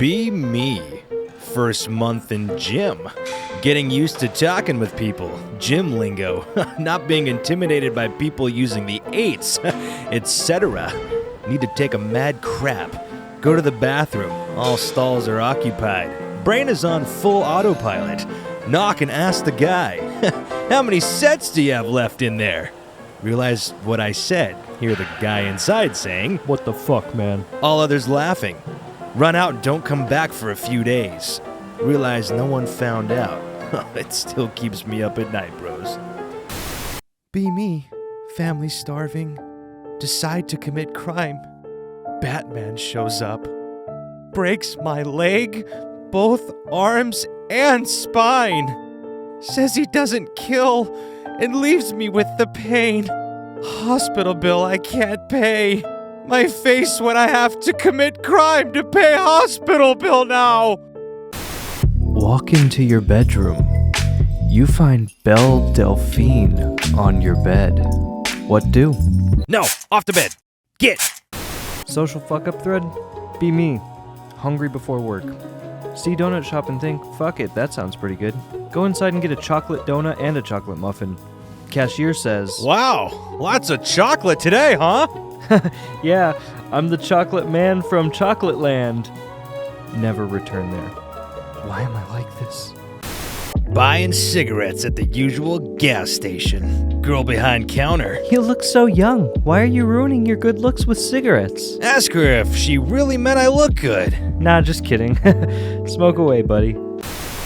Be me. First month in gym. Getting used to talking with people. Gym lingo. Not being intimidated by people using the 8s, etc. Need to take a mad crap. Go to the bathroom. All stalls are occupied. Brain is on full autopilot. Knock and ask the guy, how many sets do you have left in there? Realize what I said. Hear the guy inside saying, What the fuck, man? all others laughing. Run out and don't come back for a few days. Realize no one found out. It still keeps me up at night, bros. Be me. Family starving. Decide to commit crime. Batman shows up. Breaks my leg, both arms and spine. Says he doesn't kill and leaves me with the pain. Hospital bill I can't pay. My face when I have to commit crime to pay hospital bill now. Walk into your bedroom. You find Belle Delphine on your bed. What do? No, off to bed. Get. Social fuck-up thread? Be me. Hungry before work. See donut shop and think, fuck it, that sounds pretty good. Go inside and get a chocolate donut and a chocolate muffin. Cashier says, Wow, lots of chocolate today, huh? yeah, I'm the chocolate man from Chocolate Land. Never return there. Why am I like this? Buying cigarettes at the usual gas station. Girl behind counter. You look so young. Why are you ruining your good looks with cigarettes? Ask her if she really meant I look good. Nah, just kidding. Smoke away, buddy.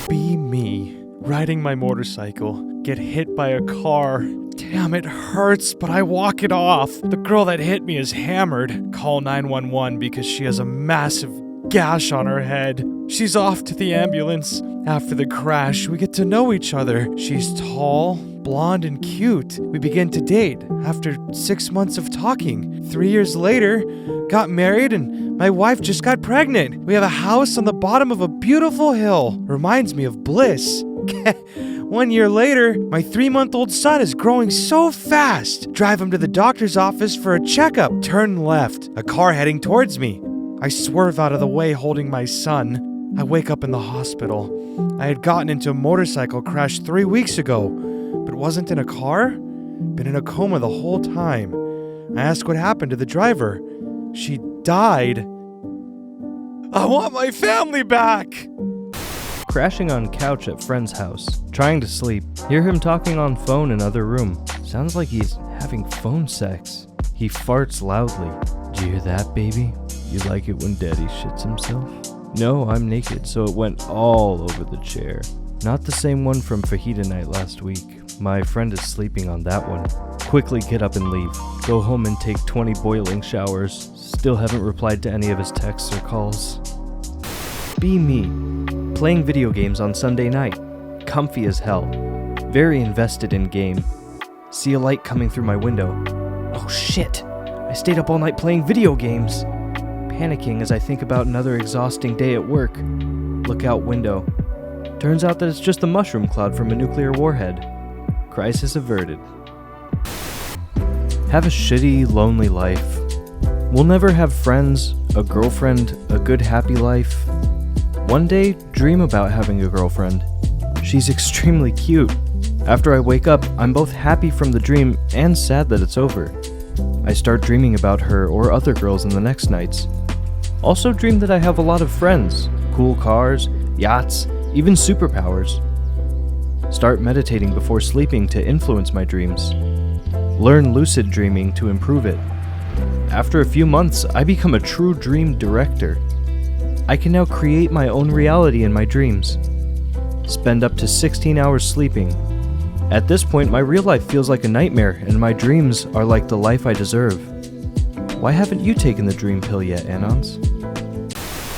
Be me. Riding my motorcycle. Get hit by a car. Damn, it hurts, but I walk it off. The girl that hit me is hammered. Call 911 because she has a massive gash on her head. She's off to the ambulance. After the crash, we get to know each other. She's tall, blonde, and cute. We begin to date after 6 months of talking. 3 years later, got married, and my wife just got pregnant. We have a house on the bottom of a beautiful hill. Reminds me of bliss. 1 year later, my 3-month-old son is growing so fast. Drive him to the doctor's office for a checkup. Turn left. A car heading towards me. I swerve out of the way holding my son. I wake up in the hospital. I had gotten into a motorcycle crash 3 weeks ago, but wasn't in a car. Been in a coma the whole time. I asked what happened to the driver. She died. I want my family back! Crashing on couch at friend's house. Trying to sleep. Hear him talking on phone in other room. Sounds like he's having phone sex. He farts loudly. Do you hear that, baby? You like it when daddy shits himself? No, I'm naked, so it went all over the chair. Not the same one from fajita night last week. My friend is sleeping on that one. Quickly get up and leave. Go home and take 20 boiling showers. Still haven't replied to any of his texts or calls. Be me. Playing video games on Sunday night. Comfy as hell. Very invested in game. See a light coming through my window. Oh shit! I stayed up all night playing video games. Panicking as I think about another exhausting day at work. Look out window. Turns out that it's just the mushroom cloud from a nuclear warhead. Crisis averted. Have a shitty, lonely life. We'll never have friends, a girlfriend, a good happy life. One day, dream about having a girlfriend. She's extremely cute. After I wake up, I'm both happy from the dream and sad that it's over. I start dreaming about her or other girls in the next nights. Also dream that I have a lot of friends, cool cars, yachts, even superpowers. Start meditating before sleeping to influence my dreams. Learn lucid dreaming to improve it. After a few months, I become a true dream director. I can now create my own reality in my dreams. Spend up to 16 hours sleeping. At this point, my real life feels like a nightmare, and my dreams are like the life I deserve. Why haven't you taken the dream pill yet, Anons?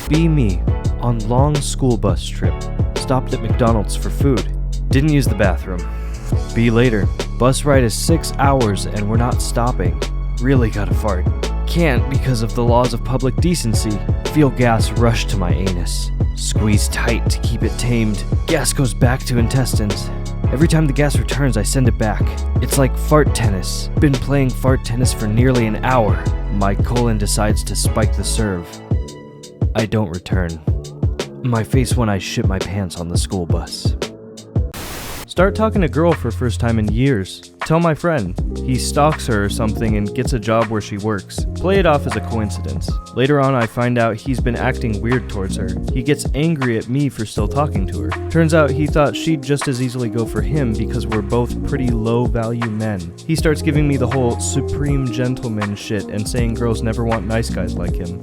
Be me. On long school bus trip. Stopped at McDonald's for food. Didn't use the bathroom. Be later. Bus ride is 6 hours and we're not stopping. Really gotta fart. Can't because of the laws of public decency. Feel gas rush to my anus. Squeeze tight to keep it tamed. Gas goes back to intestines. Every time the gas returns, I send it back. It's like fart tennis. Been playing fart tennis for nearly an hour. My colon decides to spike the serve. I don't return. My face when I shit my pants on the school bus. Start talking to girl for first time in years. Tell my friend. He stalks her or something and gets a job where she works. Play it off as a coincidence. Later on, I find out he's been acting weird towards her. He gets angry at me for still talking to her. Turns out he thought she'd just as easily go for him because we're both pretty low-value men. He starts giving me the whole supreme gentleman shit and saying girls never want nice guys like him.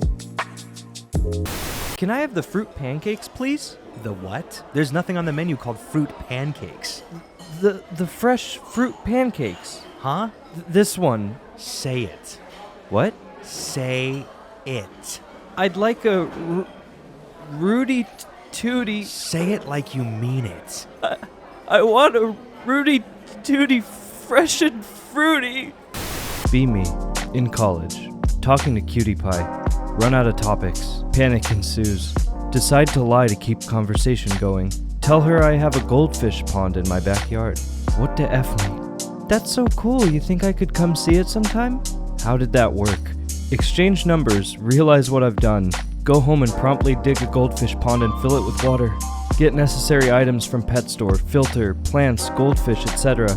Can I have the fruit pancakes, please? The what? There's nothing on the menu called fruit pancakes. The fresh fruit pancakes. Huh? This one. Say it. What? Say it. I'd like a Rudy Tooty. Say it like you mean it. I want a Rudy Tooty fresh and fruity. Be me. In college. Talking to Cutie Pie. Run out of topics. Panic ensues. Decide to lie to keep conversation going. Tell her I have a goldfish pond in my backyard. What to F me? That's so cool, you think I could come see it sometime? How did that work? Exchange numbers, realize what I've done. Go home and promptly dig a goldfish pond and fill it with water. Get necessary items from pet store, filter, plants, goldfish, etc.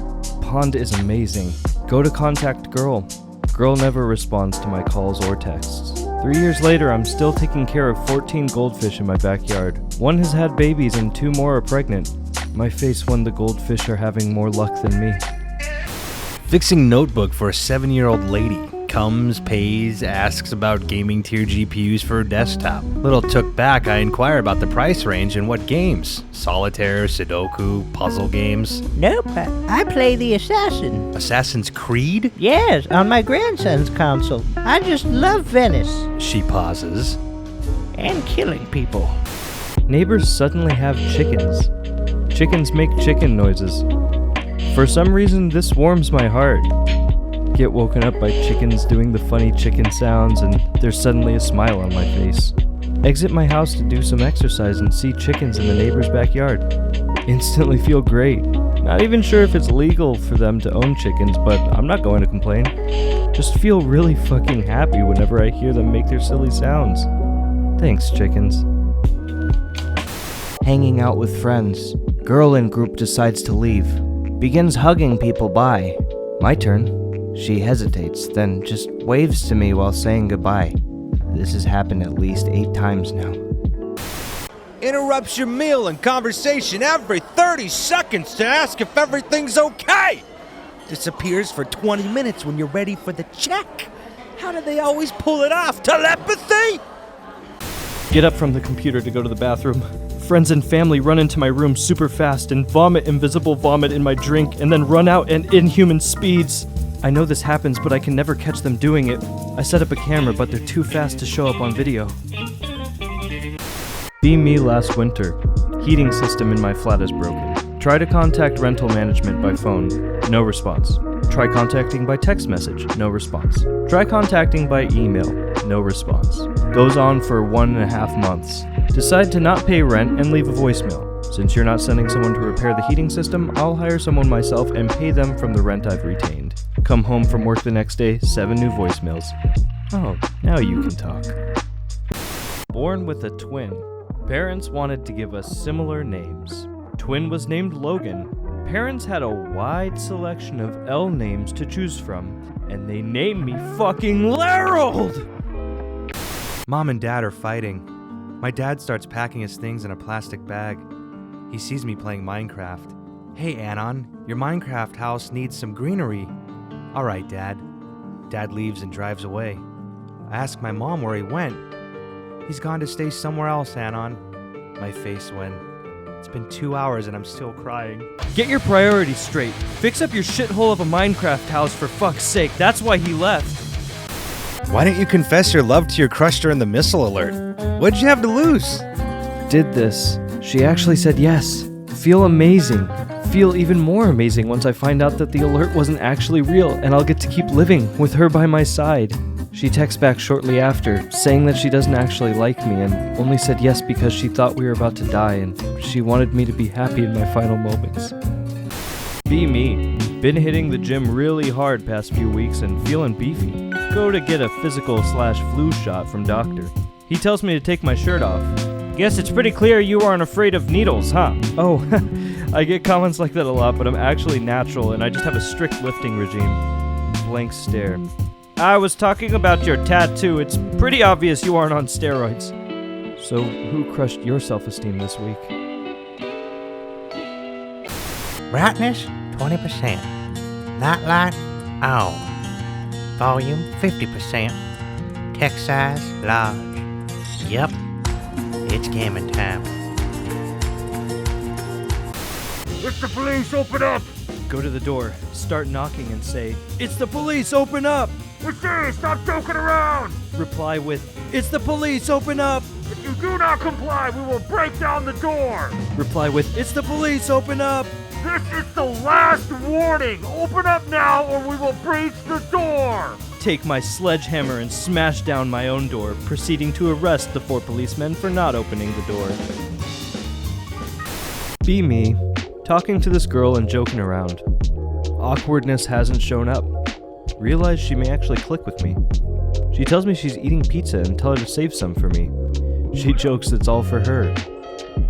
Pond is amazing. Go to contact girl. Girl never responds to my calls or texts. 3 years later, I'm still taking care of 14 goldfish in my backyard. One has had babies and 2 more are pregnant. My face when the goldfish are having more luck than me. Fixing notebook for a 7-year-old lady. Comes, pays, asks about gaming tier GPUs for her desktop. Little took back, I inquire about the price range and what games. Solitaire, Sudoku, puzzle games. Nope, I play the Assassin. Assassin's Creed? Yes, on my grandson's console. I just love Venice. She pauses. And killing people. Neighbors suddenly have chickens. Chickens make chicken noises. For some reason, this warms my heart. Get woken up by chickens doing the funny chicken sounds, and there's suddenly a smile on my face. Exit my house to do some exercise and see chickens in the neighbor's backyard. Instantly feel great. Not even sure if it's legal for them to own chickens, but I'm not going to complain. Just feel really fucking happy whenever I hear them make their silly sounds. Thanks, chickens. Hanging out with friends. Girl in group decides to leave. Begins hugging people by. My turn. She hesitates, then just waves to me while saying goodbye. This has happened at least 8 times now. Interrupts your meal and conversation every 30 seconds to ask if everything's okay. Disappears for 20 minutes when you're ready for the check. How do they always pull it off? Telepathy? Get up from the computer to go to the bathroom. Friends and family run into my room super fast and vomit invisible vomit in my drink and then run out at inhuman speeds. I know this happens, but I can never catch them doing it. I set up a camera, but they're too fast to show up on video. Be me last winter. Heating system in my flat is broken. Try to contact rental management by phone. No response. Try contacting by text message. No response. Try contacting by email. No response. Goes on for 1.5 months. Decide to not pay rent and leave a voicemail. Since you're not sending someone to repair the heating system, I'll hire someone myself and pay them from the rent I've retained. Come home from work the next day, 7 new voicemails. Oh, now you can talk. Born with a twin. Parents wanted to give us similar names. Twin was named Logan. Parents had a wide selection of L names to choose from, and they named me fucking Larold! Mom and Dad are fighting. My dad starts packing his things in a plastic bag. He sees me playing Minecraft. Hey, Anon, your Minecraft house needs some greenery. All right, Dad. Dad leaves and drives away. I ask my mom where he went. He's gone to stay somewhere else, Anon. My face when it's been 2 hours and I'm still crying. Get your priorities straight. Fix up your shithole of a Minecraft house for fuck's sake. That's why he left. Why didn't you confess your love to your crush during the missile alert? What'd you have to lose? Did this. She actually said yes. Feel amazing. Feel even more amazing once I find out that the alert wasn't actually real and I'll get to keep living with her by my side. She texts back shortly after, saying that she doesn't actually like me and only said yes because she thought we were about to die and she wanted me to be happy in my final moments. Be me. Been hitting the gym really hard past few weeks and feeling beefy. Go to get a physical/flu shot from doctor. He tells me to take my shirt off. Guess it's pretty clear you aren't afraid of needles, huh? Oh, I get comments like that a lot, but I'm actually natural and I just have a strict lifting regime. Blank stare. I was talking about your tattoo. It's pretty obvious you aren't on steroids. So, who crushed your self-esteem this week? Brightness, 20%. Nightlight, on. Volume, 50%. Text size, large. Yep, it's gaming time. It's the police, open up! Go to the door, start knocking and say, "It's the police, open up!" We're serious, stop joking around! Reply with, "It's the police, open up!" If you do not comply, we will break down the door! Reply with, "It's the police, open up!" This is the last warning! Open up now or we will breach the door! Take my sledgehammer and smash down my own door, proceeding to arrest the 4 policemen for not opening the door. Be me, talking to this girl and joking around. Awkwardness hasn't shown up. Realize she may actually click with me. She tells me she's eating pizza and tell her to save some for me. She jokes it's all for her.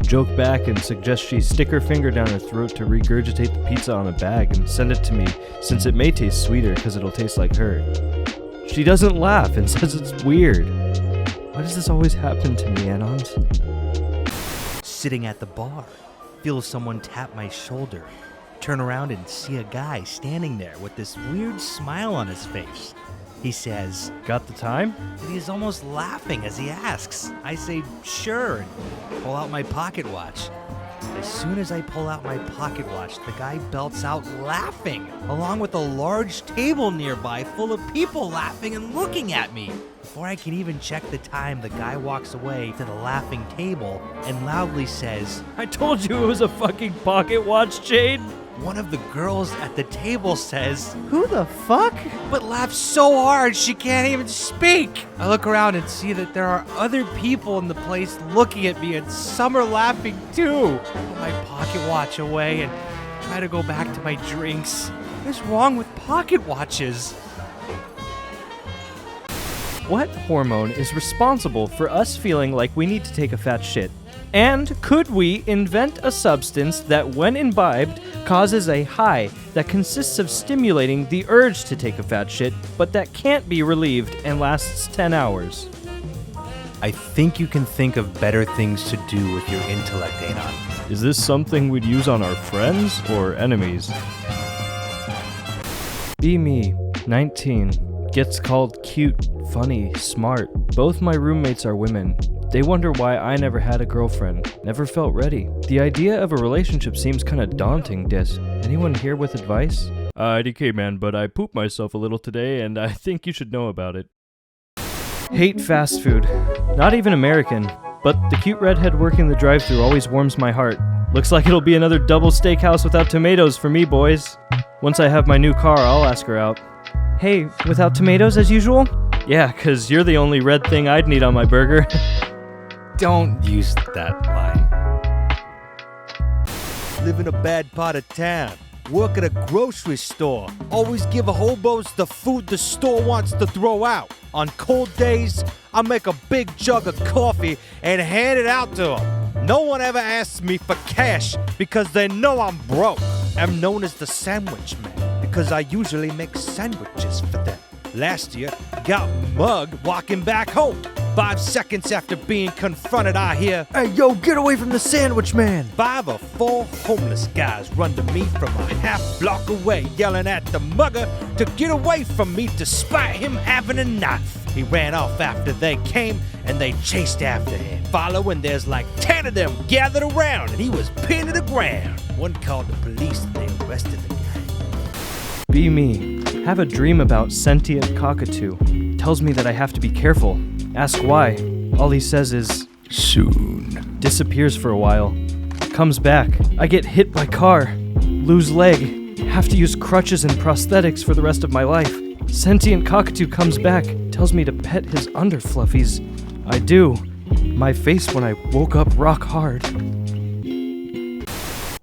Joke back and suggest she stick her finger down her throat to regurgitate the pizza on a bag and send it to me since it may taste sweeter because it'll taste like her. She doesn't laugh and says it's weird. Why does this always happen to me, Anons? Sitting at the bar, feel someone tap my shoulder. Turn around and see a guy standing there with this weird smile on his face. He says, Got the time? and he's almost laughing as he asks. I say, sure, and pull out my pocket watch. As soon as I pull out my pocket watch, the guy belts out laughing, along with a large table nearby full of people laughing and looking at me. Before I can even check the time, the guy walks away to the laughing table and loudly says, I told you it was a fucking pocket watch, Jade. one of the girls at the table says, Who the fuck? but laughs so hard she can't even speak. I look around and see that there are other people in the place looking at me, and some are laughing too. I put my pocket watch away and try to go back to my drinks. What's wrong with pocket watches? What hormone is responsible for us feeling like we need to take a fat shit? And could we invent a substance that, when imbibed, causes a high that consists of stimulating the urge to take a fat shit, but that can't be relieved and lasts 10 hours? I think you can think of better things to do with your intellect, Anon. Is this something we'd use on our friends or enemies? Be me, 19. Gets called cute, funny, smart. Both my roommates are women. They wonder why I never had a girlfriend. Never felt ready. The idea of a relationship seems kinda daunting, Dis. Anyone here with advice? IDK man, but I pooped myself a little today and I think you should know about it. Hate fast food. Not even American. But the cute redhead working the drive-thru always warms my heart. Looks like it'll be another double steakhouse without tomatoes for me, boys. Once I have my new car, I'll ask her out. Hey, without tomatoes as usual? Yeah, 'cause you're the only red thing I'd need on my burger. Don't use that line. Live in a bad part of town. Work at a grocery store. Always give hobos the food the store wants to throw out. On cold days, I make a big jug of coffee and hand it out to them. No one ever asks me for cash because they know I'm broke. I'm known as the sandwich man because I usually make sandwiches for them. Last year, got mugged walking back home. 5 seconds after being confronted, I hear, Hey, yo, get away from the sandwich man! 5 or 4 homeless guys run to me from a half block away, yelling at the mugger to get away from me despite him having a knife. He ran off after they came, and they chased after him. Following, there's like 10 of them gathered around, and he was pinned to the ground. One called the police, and they arrested the guy. Be me. Have a dream about sentient cockatoo. Tells me that I have to be careful. Ask why. All he says is, soon. Disappears for a while. Comes back. I get hit by car. Lose leg. Have to use crutches and prosthetics for the rest of my life. Sentient cockatoo comes back. Tells me to pet his underfluffies. I do. My face when I woke up rock hard.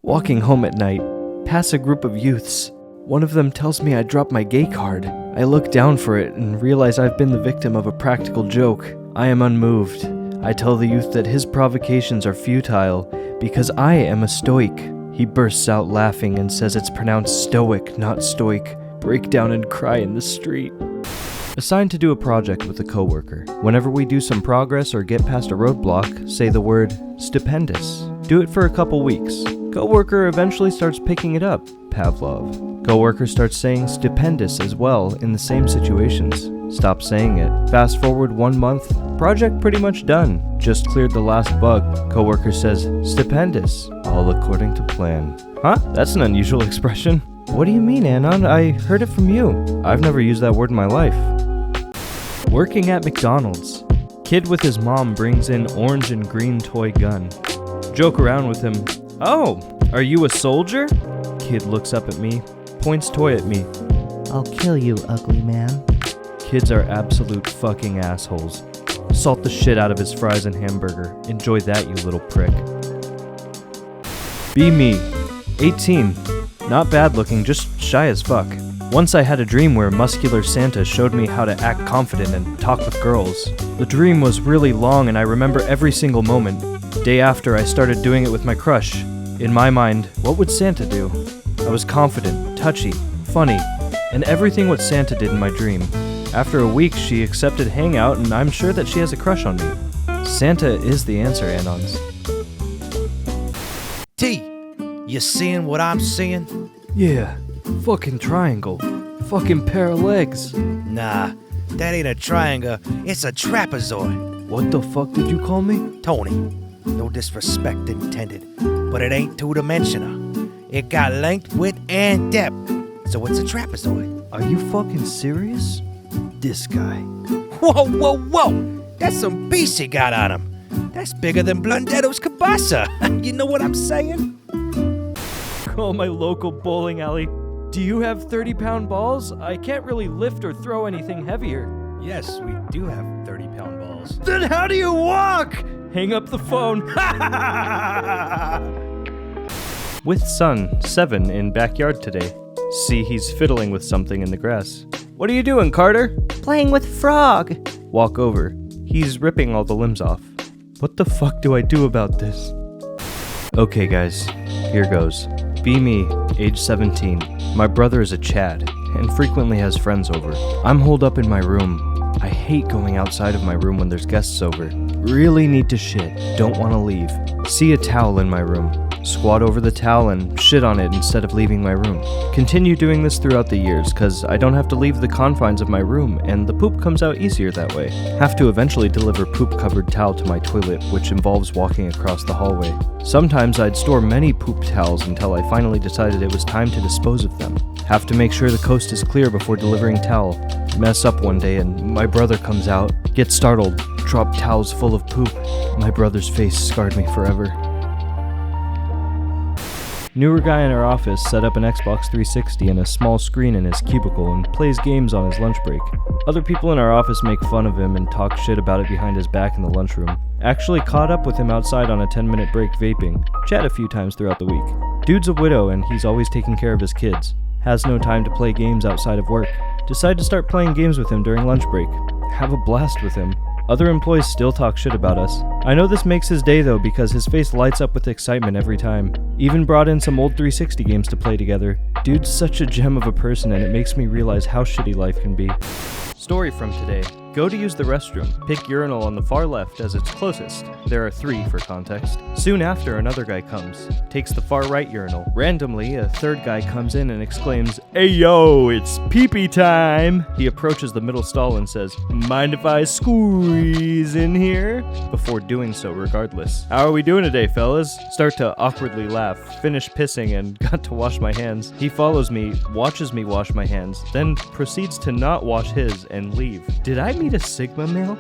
Walking home at night. Pass a group of youths. One of them tells me I dropped my gay card. I look down for it and realize I've been the victim of a practical joke. I am unmoved. I tell the youth that his provocations are futile because I am a stoic. He bursts out laughing and says it's pronounced stoic, not stoic. Break down and cry in the street. Assigned to do a project with a coworker. Whenever we do some progress or get past a roadblock, say the word stupendous. Do it for a couple weeks. Coworker eventually starts picking it up. Pavlov. Coworker starts saying stupendous as well in the same situations. Stop saying it. Fast forward 1 month. Project pretty much done. Just cleared the last bug. Coworker says stupendous. All according to plan. Huh? That's an unusual expression. What do you mean, Anon? I heard it from you. I've never used that word in my life. Working at McDonald's. Kid with his mom brings in orange and green toy gun. Joke around with him. Oh, are you a soldier? Kid looks up at me, points toy at me. I'll kill you, ugly man. Kids are absolute fucking assholes. Salt the shit out of his fries and hamburger. Enjoy that, you little prick. Be me. 18. Not bad looking, just shy as fuck. Once I had a dream where muscular Santa showed me how to act confident and talk with girls. The dream was really long and I remember every single moment. Day after, I started doing it with my crush. In my mind, what would Santa do? I was confident, touchy, funny, and everything what Santa did in my dream. After a week, she accepted hangout and I'm sure that she has a crush on me. Santa is the answer, Anons. T, you seeing what I'm seeing? Yeah, fucking triangle. Fucking pair of legs. Nah, that ain't a triangle, it's a trapezoid. What the fuck did you call me? Tony, no disrespect intended, but it ain't two-dimensional. It got length, width, and depth, so it's a trapezoid. Are you fucking serious? This guy. Whoa, whoa, whoa! That's some beast you got on him. That's bigger than Blundetto's kielbasa. You know what I'm saying? Call my local bowling alley. Do you have 30-pound balls? I can't really lift or throw anything heavier. Yes, we do have 30-pound balls. Then how do you walk? Hang up the phone. With son, 7, in backyard today. See, he's fiddling with something in the grass. What are you doing, Carter? Playing with frog. Walk over. He's ripping all the limbs off. What the fuck do I do about this? Okay, guys, here goes. Be me, age 17. My brother is a Chad, and frequently has friends over. I'm holed up in my room. I hate going outside of my room when there's guests over. Really need to shit, don't want to leave. See a towel in my room. Squat over the towel and shit on it instead of leaving my room. Continue doing this throughout the years, cause I don't have to leave the confines of my room, and the poop comes out easier that way. Have to eventually deliver poop-covered towel to my toilet, which involves walking across the hallway. Sometimes I'd store many poop towels until I finally decided it was time to dispose of them. Have to make sure the coast is clear before delivering towel. Mess up one day and my brother comes out, get startled, drop towels full of poop. My brother's face scarred me forever. Newer guy in our office set up an Xbox 360 and a small screen in his cubicle and plays games on his lunch break. Other people in our office make fun of him and talk shit about it behind his back in the lunchroom. Actually caught up with him outside on a 10-minute break vaping. Chat a few times throughout the week. Dude's a widow and he's always taking care of his kids. Has no time to play games outside of work. Decide to start playing games with him during lunch break. Have a blast with him. Other employees still talk shit about us. I know this makes his day though because his face lights up with excitement every time. Even brought in some old 360 games to play together. Dude's such a gem of a person and it makes me realize how shitty life can be. Story from today. Go to use the restroom. Pick urinal on the far left as it's closest. There are 3 for context. Soon after, another guy comes. Takes the far right urinal. Randomly, a third guy comes in and exclaims, "Hey yo, it's pee-pee time!" He approaches the middle stall and says, "Mind if I squeeze in here?" Before doing so regardless. "How are we doing today, fellas?" Start to awkwardly laugh. Finish pissing and got to wash my hands. He follows me, watches me wash my hands, then proceeds to not wash his and leave. Did I meet a Sigma male?